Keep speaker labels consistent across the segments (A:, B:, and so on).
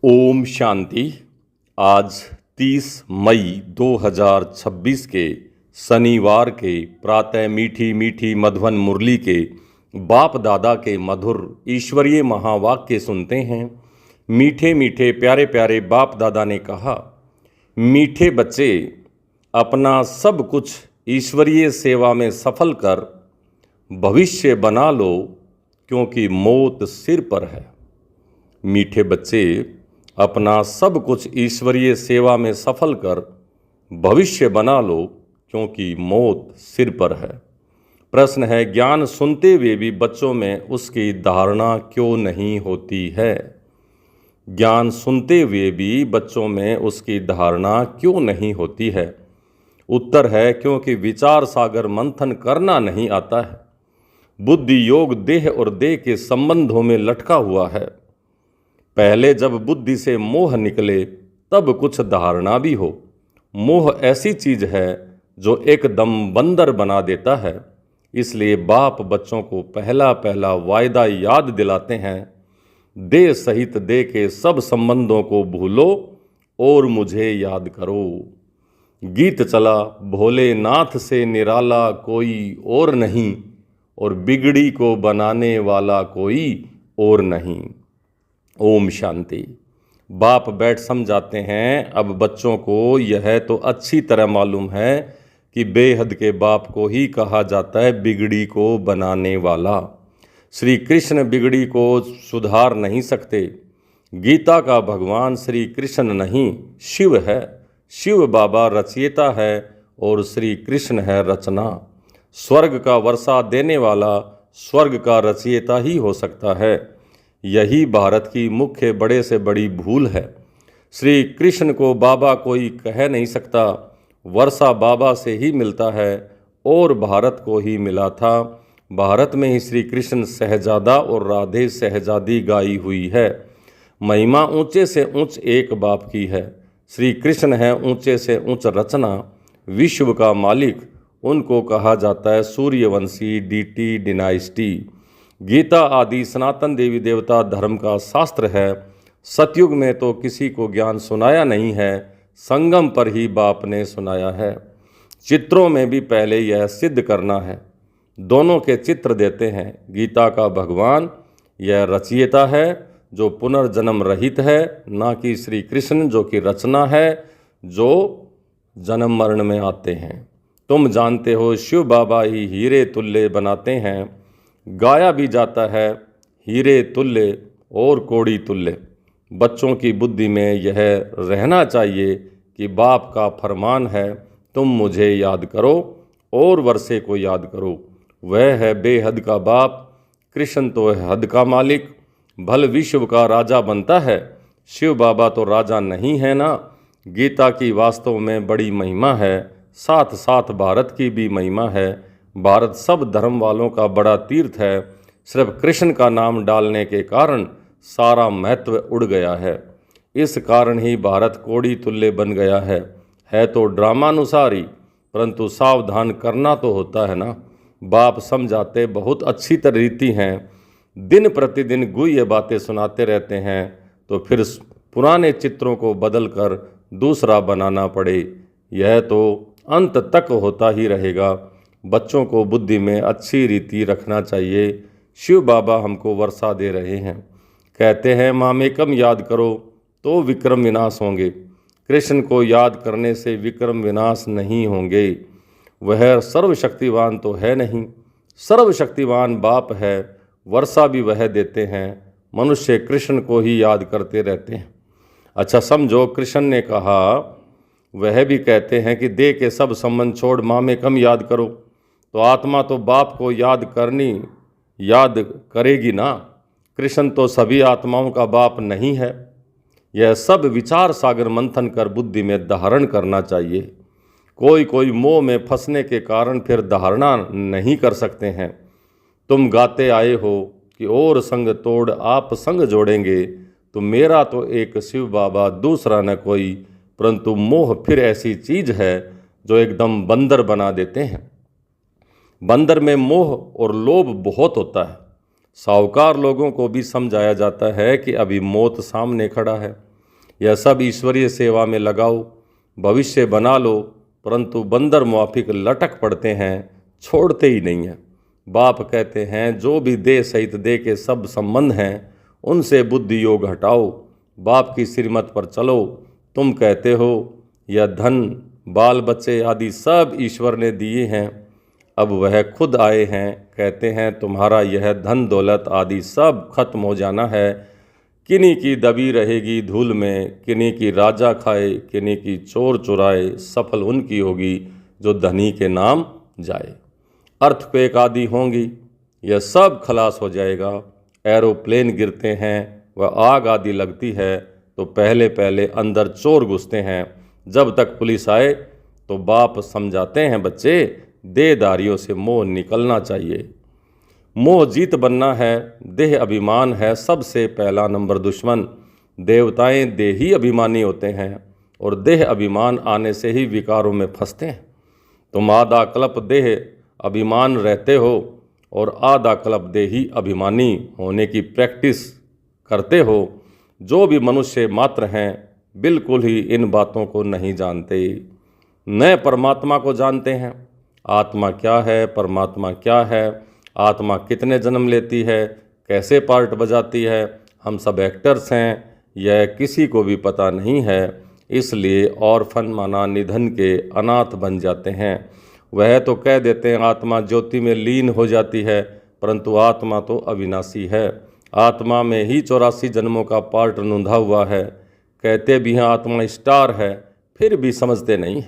A: ओम शांति। आज 30 मई 2026 के शनिवार के प्रातः मीठी मीठी मधुवन मुरली के बाप दादा के मधुर ईश्वरीय महावाक्य सुनते हैं। मीठे मीठे प्यारे प्यारे बाप दादा ने कहा, मीठे बच्चे, अपना सब कुछ ईश्वरीय सेवा में सफल कर भविष्य बना लो, क्योंकि मौत सिर पर है। मीठे बच्चे, अपना सब कुछ ईश्वरीय सेवा में सफल कर भविष्य बना लो, क्योंकि मौत सिर पर है। प्रश्न है, ज्ञान सुनते हुए भी बच्चों में उसकी धारणा क्यों नहीं होती है? ज्ञान सुनते हुए भी बच्चों में उसकी धारणा क्यों नहीं होती है? उत्तर है, क्योंकि विचार सागर मंथन करना नहीं आता है। बुद्धि योग देह और देह के संबंधों में लटका हुआ है। पहले जब बुद्धि से मोह निकले तब कुछ धारणा भी हो। मोह ऐसी चीज है जो एकदम बंदर बना देता है। इसलिए बाप बच्चों को पहला पहला वायदा याद दिलाते हैं, देह सहित देह के सब संबंधों को भूलो और मुझे याद करो। गीत चला, भोलेनाथ से निराला कोई और नहीं, और बिगड़ी को बनाने वाला कोई और नहीं। ओम शांति। बाप बैठ समझाते हैं, अब बच्चों को यह तो अच्छी तरह मालूम है कि बेहद के बाप को ही कहा जाता है बिगड़ी को बनाने वाला। श्री कृष्ण बिगड़ी को सुधार नहीं सकते। गीता का भगवान श्री कृष्ण नहीं, शिव है। शिव बाबा रचयिता है और श्री कृष्ण है रचना। स्वर्ग का वर्षा देने वाला स्वर्ग का रचयिता ही हो सकता है। यही भारत की मुख्य बड़े से बड़ी भूल है। श्री कृष्ण को बाबा कोई कह नहीं सकता। वर्षा बाबा से ही मिलता है और भारत को ही मिला था। भारत में ही श्री कृष्ण सहजादा और राधे सहजादी गाई हुई है। महिमा ऊंचे से ऊंच एक बाप की है। श्री कृष्ण है ऊंचे से ऊंच रचना, विश्व का मालिक। उनको कहा जाता है सूर्यवंशी डीटी डिनाइस्टी। गीता आदि सनातन देवी देवता धर्म का शास्त्र है। सतयुग में तो किसी को ज्ञान सुनाया नहीं है, संगम पर ही बाप ने सुनाया है। चित्रों में भी पहले यह सिद्ध करना है। दोनों के चित्र देते हैं। गीता का भगवान यह रचयिता है जो पुनर्जन्म रहित है, ना कि श्री कृष्ण जो कि रचना है, जो जन्म मरण में आते हैं। तुम जानते हो शिव बाबा ही हीरे तुल्य बनाते हैं। गाया भी जाता है, हीरे तुल्य और कोड़ी तुल्य। बच्चों की बुद्धि में यह रहना चाहिए कि बाप का फरमान है, तुम मुझे याद करो और वर्षे को याद करो। वह है बेहद का बाप। कृष्ण तो है हद का मालिक। भल विश्व का राजा बनता है। शिव बाबा तो राजा नहीं है ना। गीता की वास्तव में बड़ी महिमा है, साथ साथ भारत की भी महिमा है। भारत सब धर्म वालों का बड़ा तीर्थ है। सिर्फ कृष्ण का नाम डालने के कारण सारा महत्व उड़ गया है। इस कारण ही भारत कोड़ी तुल्य बन गया है तो ड्रामानुसारी, परंतु सावधान करना तो होता है ना। बाप समझाते बहुत अच्छी तरह रीति हैं। दिन प्रतिदिन गुह्य बातें सुनाते रहते हैं, तो फिर पुराने चित्रों को बदल कर दूसरा बनाना पड़े, यह तो अंत तक होता ही रहेगा। बच्चों को बुद्धि में अच्छी रीति रखना चाहिए। शिव बाबा हमको वर्षा दे रहे हैं। कहते हैं, मामेकम याद करो तो विक्रम विनाश होंगे। कृष्ण को याद करने से विक्रम विनाश नहीं होंगे। वह सर्वशक्तिवान तो है नहीं, सर्वशक्तिवान बाप है। वर्षा भी वह देते हैं। मनुष्य कृष्ण को ही याद करते रहते हैं। अच्छा समझो, कृष्ण ने कहा, वह भी कहते हैं कि देह के सब संबंध छोड़ मामेकम याद करो, तो आत्मा तो बाप को याद करेगी ना। कृष्ण तो सभी आत्माओं का बाप नहीं है। यह सब विचार सागर मंथन कर बुद्धि में धारण करना चाहिए। कोई मोह में फंसने के कारण फिर धारणा नहीं कर सकते हैं। तुम गाते आए हो कि और संग तोड़ आप संग जोड़ेंगे, तो मेरा तो एक शिव बाबा दूसरा न कोई, परंतु मोह फिर ऐसी चीज है जो एकदम बंदर बना देते हैं। बंदर में मोह और लोभ बहुत होता है। साहूकार लोगों को भी समझाया जाता है कि अभी मौत सामने खड़ा है। यह सब ईश्वरीय सेवा में लगाओ, भविष्य बना लो, परंतु बंदर मुआफिक लटक पड़ते हैं, छोड़ते ही नहीं हैं। बाप कहते हैं जो भी देह सहित देह के सब संबंध हैं उनसे बुद्धि योग हटाओ, बाप की श्रीमत पर चलो। तुम कहते हो यह धन, बाल बच्चे आदि सब ईश्वर ने दिए हैं, अब वह खुद आए हैं, कहते हैं तुम्हारा यह धन दौलत आदि सब खत्म हो जाना है, किन्हीं की दबी रहेगी धूल में, किन्हीं की राजा खाए, किन्हीं की चोर चुराए, सफल उनकी होगी जो धनी के नाम जाए। अर्थक्वेक आदि होंगी, यह सब खलास हो जाएगा। एरोप्लेन गिरते हैं व आग आदि लगती है तो पहले पहले अंदर चोर घुसते हैं, जब तक पुलिस आए तो बाप समझाते हैं बच्चे देहदारियों से मोह निकलना चाहिए। मोह जीत बनना है, देह अभिमान है सबसे पहला नंबर दुश्मन। देवताएं देही अभिमानी होते हैं और देह अभिमान आने से ही विकारों में फंसते हैं। तुम आधा कल्प देह अभिमान रहते हो और आधा कल्प देही अभिमानी होने की प्रैक्टिस करते हो। जो भी मनुष्य मात्र हैं बिल्कुल ही इन बातों को नहीं जानते, न परमात्मा को जानते हैं। आत्मा क्या है, परमात्मा क्या है, आत्मा कितने जन्म लेती है, कैसे पार्ट बजाती है, हम सब एक्टर्स हैं, यह किसी को भी पता नहीं है। इसलिए ऑर्फन माना निधन के अनाथ बन जाते हैं। वह तो कह देते हैं आत्मा ज्योति में लीन हो जाती है, परंतु आत्मा तो अविनाशी है। आत्मा में ही 84 जन्मों का पार्ट नूंधा हुआ है। कहते भी हैं आत्मा स्टार है, फिर भी समझते नहीं।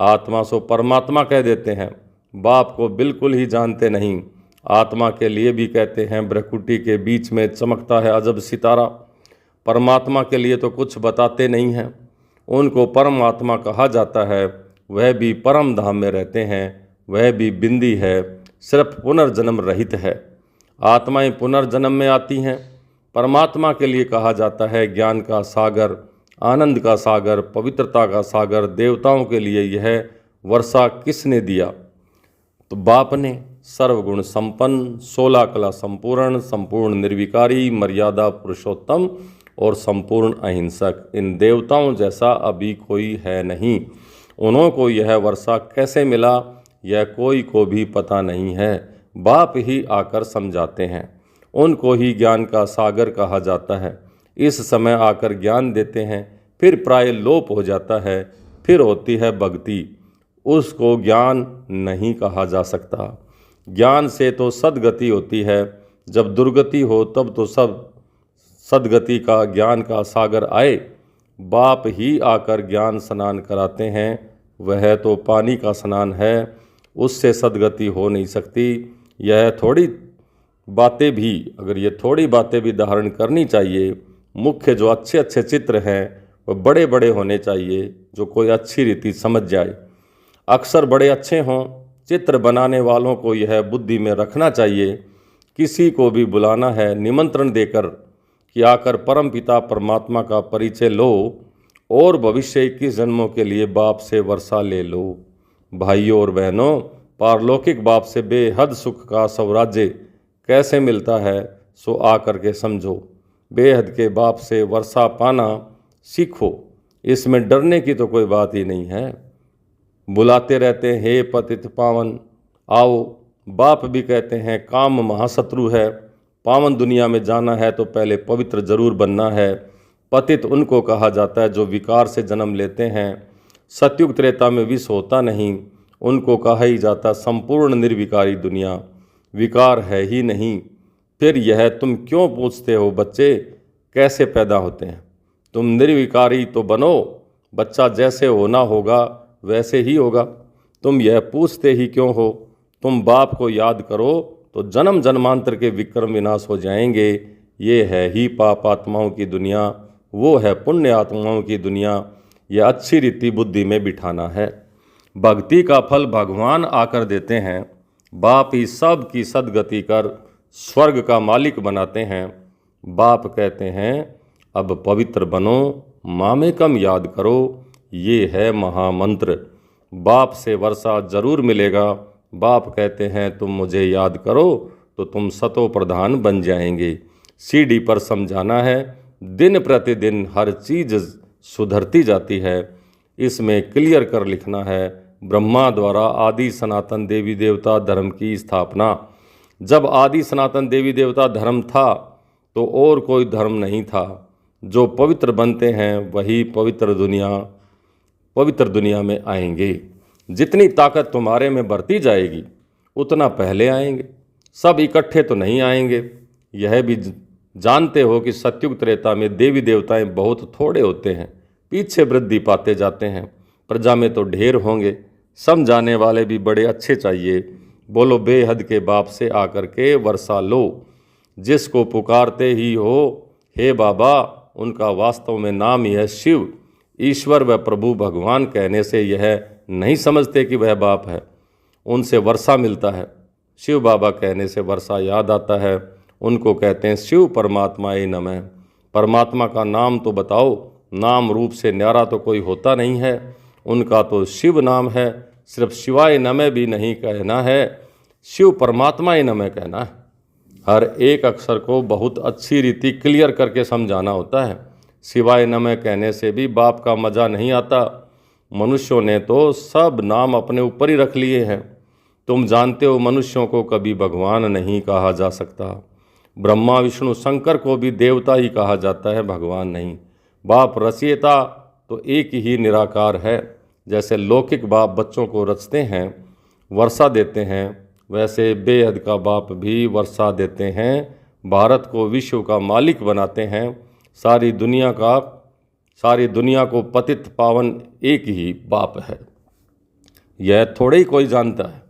A: आत्मा सो परमात्मा कह देते हैं, बाप को बिल्कुल ही जानते नहीं। आत्मा के लिए भी कहते हैं ब्रह्मकुटी के बीच में चमकता है अजब सितारा। परमात्मा के लिए तो कुछ बताते नहीं हैं। उनको परमात्मा कहा जाता है, वह भी परम धाम में रहते हैं, वह भी बिंदी है, सिर्फ पुनर्जन्म रहित है। आत्माएं पुनर्जन्म में आती हैं। परमात्मा के लिए कहा जाता है ज्ञान का सागर, आनंद का सागर, पवित्रता का सागर। देवताओं के लिए यह वर्षा किसने दिया? तो बाप ने। सर्वगुण संपन्न, 16 कला संपूर्ण, संपूर्ण निर्विकारी, मर्यादा पुरुषोत्तम और संपूर्ण अहिंसक। इन देवताओं जैसा अभी कोई है नहीं। उन्होंने यह वर्षा कैसे मिला यह कोई को भी पता नहीं है, बाप ही आकर समझाते हैं। उनको ही ज्ञान का सागर कहा जाता है। इस समय आकर ज्ञान देते हैं, फिर प्राय लोप हो जाता है, फिर होती है भक्ति। उसको ज्ञान नहीं कहा जा सकता। ज्ञान से तो सद्गति होती है, जब दुर्गति हो तब तो सब सद्गति का ज्ञान का सागर आए। बाप ही आकर ज्ञान स्नान कराते हैं, वह तो पानी का स्नान है, उससे सद्गति हो नहीं सकती। यह थोड़ी बातें भी, अगर ये थोड़ी बातें भी धारण करनी चाहिए। मुख्य जो अच्छे अच्छे चित्र हैं वह बड़े बड़े होने चाहिए, जो कोई अच्छी रीति समझ जाए। अक्सर बड़े अच्छे हों। चित्र बनाने वालों को यह बुद्धि में रखना चाहिए, किसी को भी बुलाना है निमंत्रण देकर कि आकर परम पिता परमात्मा का परिचय लो और भविष्य 21 जन्मों के लिए बाप से वर्षा ले लो। भाइयों और बहनों, पारलौकिक बाप से बेहद सुख का स्वराज्य कैसे मिलता है सो आकर के समझो। बेहद के बाप से वर्षा पाना सीखो, इसमें डरने की तो कोई बात ही नहीं है। बुलाते रहते हैं हे पतित पावन आओ। बाप भी कहते हैं काम महाशत्रु है, पावन दुनिया में जाना है तो पहले पवित्र जरूर बनना है। पतित उनको कहा जाता है जो विकार से जन्म लेते हैं। सतयुग त्रेता में विष होता नहीं, उनको कहा ही जाता संपूर्ण निर्विकारी दुनिया, विकार है ही नहीं। फिर यह तुम क्यों पूछते हो बच्चे कैसे पैदा होते हैं? तुम निर्विकारी तो बनो, बच्चा जैसे होना होगा वैसे ही होगा। तुम यह पूछते ही क्यों हो? तुम बाप को याद करो तो जन्म जन्मांतर के विक्रम विनाश हो जाएंगे। ये है ही पाप आत्माओं की दुनिया, वो है पुण्य आत्माओं की दुनिया। यह अच्छी रीति बुद्धि में बिठाना है। भक्ति का फल भगवान आकर देते हैं। बाप ही सब की सद्गति कर स्वर्ग का मालिक बनाते हैं। बाप कहते हैं अब पवित्र बनो, मामेकम याद करो, ये है महामंत्र। बाप से वर्षा जरूर मिलेगा। बाप कहते हैं तुम मुझे याद करो तो तुम सतो प्रधान बन जाएंगे। सीढ़ी पर समझाना है, दिन प्रतिदिन हर चीज़ सुधरती जाती है। इसमें क्लियर कर लिखना है, ब्रह्मा द्वारा आदि सनातन देवी देवता धर्म की स्थापना। जब आदि सनातन देवी देवता धर्म था तो और कोई धर्म नहीं था। जो पवित्र बनते हैं वही पवित्र दुनिया में आएंगे। जितनी ताकत तुम्हारे में बढ़ती जाएगी उतना पहले आएंगे। सब इकट्ठे तो नहीं आएंगे। यह भी जानते हो कि सतयुग त्रेता में देवी देवताएं बहुत थोड़े होते हैं, पीछे वृद्धि पाते जाते हैं। प्रजा में तो ढेर होंगे, समझाने वाले भी बड़े अच्छे चाहिए। बोलो बेहद के बाप से आकर के वर्षा लो। जिसको पुकारते ही हो हे बाबा, उनका वास्तव में नाम ही है शिव। ईश्वर व प्रभु भगवान कहने से यह नहीं समझते कि वह बाप है। उनसे वर्षा मिलता है। शिव बाबा कहने से वर्षा याद आता है। उनको कहते हैं शिव परमात्माए नमः। परमात्मा का नाम तो बताओ। नाम रूप से न्यारा तो कोई होता नहीं है। उनका तो शिव नाम है। सिर्फ शिवाय नमः भी नहीं कहना है, शिव परमात्माए नमः कहना है। हर एक अक्षर को बहुत अच्छी रीति क्लियर करके समझाना होता है। शिवाय नमः कहने से भी बाप का मज़ा नहीं आता। मनुष्यों ने तो सब नाम अपने ऊपर ही रख लिए हैं। तुम जानते हो मनुष्यों को कभी भगवान नहीं कहा जा सकता। ब्रह्मा विष्णु शंकर को भी देवता ही कहा जाता है, भगवान नहीं। बाप रचयिता तो एक ही निराकार है। जैसे लौकिक बाप बच्चों को रचते हैं, वर्षा देते हैं, वैसे बेहद का बाप भी वर्षा देते हैं। भारत को विश्व का मालिक बनाते हैं। सारी दुनिया को पतित पावन एक ही बाप है। यह थोड़े ही कोई जानता है।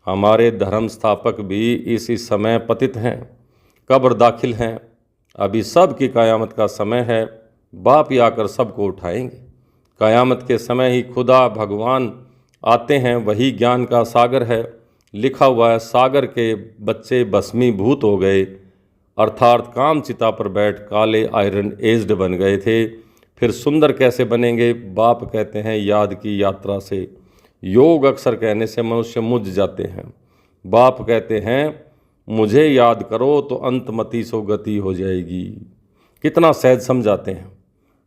A: हमारे धर्म स्थापक भी इसी समय पतित हैं, कब्र दाखिल हैं। अभी सब की कयामत का समय है। बाप ही आकर सबको उठाएंगे। कयामत के समय ही खुदा भगवान आते हैं। वही ज्ञान का सागर है। लिखा हुआ है, सागर के बच्चे भस्मीभूत हो गए, अर्थात काम चिता पर बैठ काले आयरन एज्ड बन गए थे। फिर सुंदर कैसे बनेंगे? बाप कहते हैं याद की यात्रा से। योग अक्सर कहने से मनुष्य मुझ जाते हैं। बाप कहते हैं मुझे याद करो तो अंतमति सो गति हो जाएगी। कितना सहज समझाते हैं।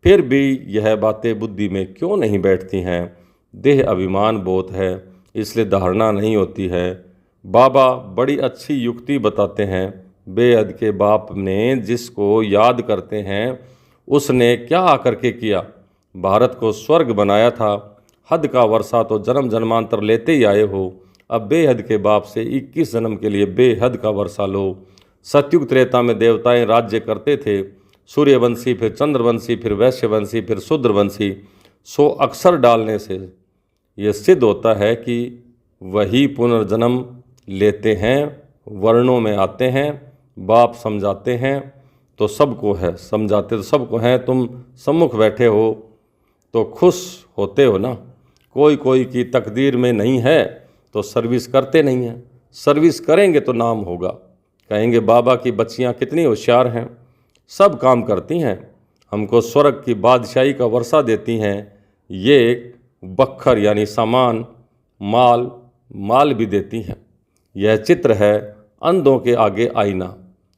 A: फिर भी यह बातें बुद्धि में क्यों नहीं बैठती हैं? देह अभिमान बहुत है, इसलिए धारणा नहीं होती है। बाबा बड़ी अच्छी युक्ति बताते हैं। बेहद के बाप ने जिसको याद करते हैं उसने क्या आकर के किया? भारत को स्वर्ग बनाया था। हद का वर्षा तो जन्म जन्मांतर लेते ही आए हो। अब बेहद के बाप से 21 जन्म के लिए बेहद का वर्षा लो। सतयुग त्रेता में देवताएं राज्य करते थे। सूर्यवंशी, फिर चंद्रवंशी, फिर वैश्यवंशी, फिर शूद्रवंशी। 100 अक्षर डालने से ये सिद्ध होता है कि वही पुनर्जन्म लेते हैं, वर्णों में आते हैं। बाप समझाते हैं तो सबको है, समझाते तो सबको हैं। तुम सम्मुख बैठे हो तो खुश होते हो ना। कोई की तकदीर में नहीं है तो सर्विस करते नहीं हैं। सर्विस करेंगे तो नाम होगा। कहेंगे बाबा की बच्चियां कितनी होशियार हैं, सब काम करती हैं, हमको स्वर्ग की बादशाही का वर्षा देती हैं। ये बख्तर यानी सामान, माल भी देती हैं। यह चित्र है अंधों के आगे आईना।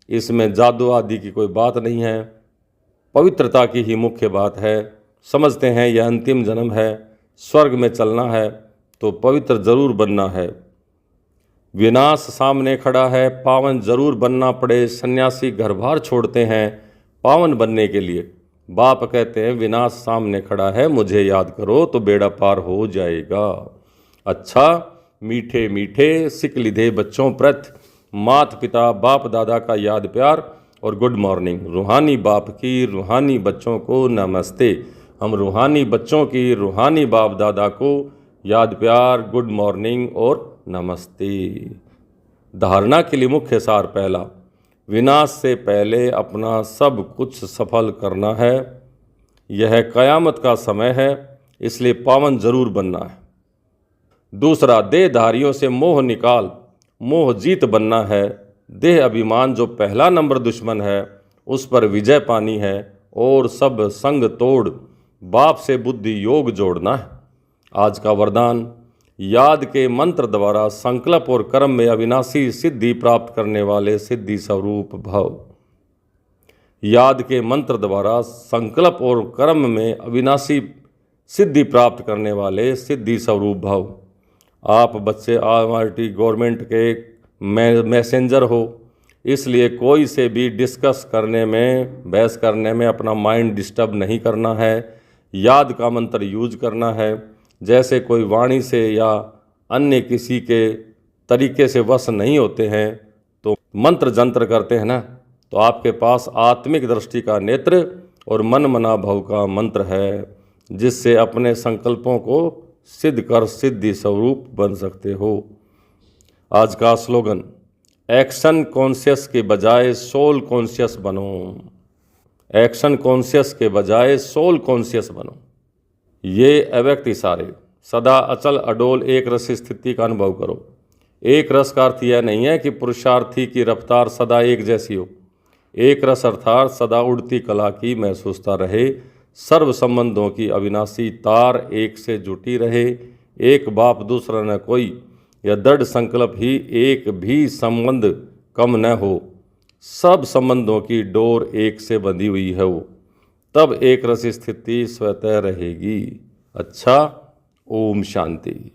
A: इसमें जादू आदि की कोई बात नहीं है, पवित्रता की ही मुख्य बात है। समझते हैं यह अंतिम जन्म है, स्वर्ग में चलना है तो पवित्र जरूर बनना है। विनाश सामने खड़ा है, पावन जरूर बनना पड़े। सन्यासी घर बार छोड़ते हैं पावन बनने के लिए। बाप कहते हैं विनाश सामने खड़ा है, मुझे याद करो तो बेड़ा पार हो जाएगा। अच्छा, मीठे मीठे सिक लिधे बच्चों प्रति माता पिता बाप दादा का याद प्यार और गुड मॉर्निंग। रूहानी बाप की रूहानी बच्चों को नमस्ते। हम रूहानी बच्चों की रूहानी बाप दादा को याद प्यार, गुड मॉर्निंग और नमस्ते। धारणा के लिए मुख्य सार पहला, विनाश से पहले अपना सब कुछ सफल करना है। यह कयामत का समय है, इसलिए पावन जरूर बनना है। दूसरा, देहधारियों से मोह निकाल, मोह जीत बनना है। देह अभिमान जो पहला नंबर दुश्मन है उस पर विजय पानी है और सब संग तोड़ बाप से बुद्धि योग जोड़ना है। आज का वरदान, याद के मंत्र द्वारा संकल्प और कर्म में अविनाशी सिद्धि प्राप्त करने वाले सिद्धि स्वरूप भव। याद के मंत्र द्वारा संकल्प और कर्म में अविनाशी सिद्धि प्राप्त करने वाले सिद्धि स्वरूप भव। आप बच्चे आईआईटी गवर्नमेंट के मैसेंजर हो, इसलिए कोई से भी डिस्कस करने में, बहस करने में अपना माइंड डिस्टर्ब नहीं करना है। याद का मंत्र यूज करना है। जैसे कोई वाणी से या अन्य किसी के तरीके से वश नहीं होते हैं तो मंत्र जंत्र करते हैं ना, तो आपके पास आत्मिक दृष्टि का नेत्र और मन मना भव का मंत्र है, जिससे अपने संकल्पों को सिद्ध कर सिद्धि स्वरूप बन सकते हो। आज का स्लोगन, एक्शन कॉन्शियस के बजाय सोल कॉन्शियस बनो। एक्शन कॉन्शियस के बजाय सोल कॉन्शियस बनो। ये अव्यक्त इशारे सदा अचल अडोल एक रस स्थिति का अनुभव करो। एक रस का अर्थ यह नहीं है कि पुरुषार्थी की रफ्तार सदा एक जैसी हो। एक रस अर्थात सदा उड़ती कला की महसूसता रहे, सर्व संबंधों की अविनाशी तार एक से जुटी रहे, एक बाप दूसरा न कोई, यह दृढ़ संकल्प ही एक भी संबंध कम न हो, सब संबंधों की डोर एक से बंधी हुई है वो, तब एक रस स्थिति स्वतः रहेगी। अच्छा, ओम शांति।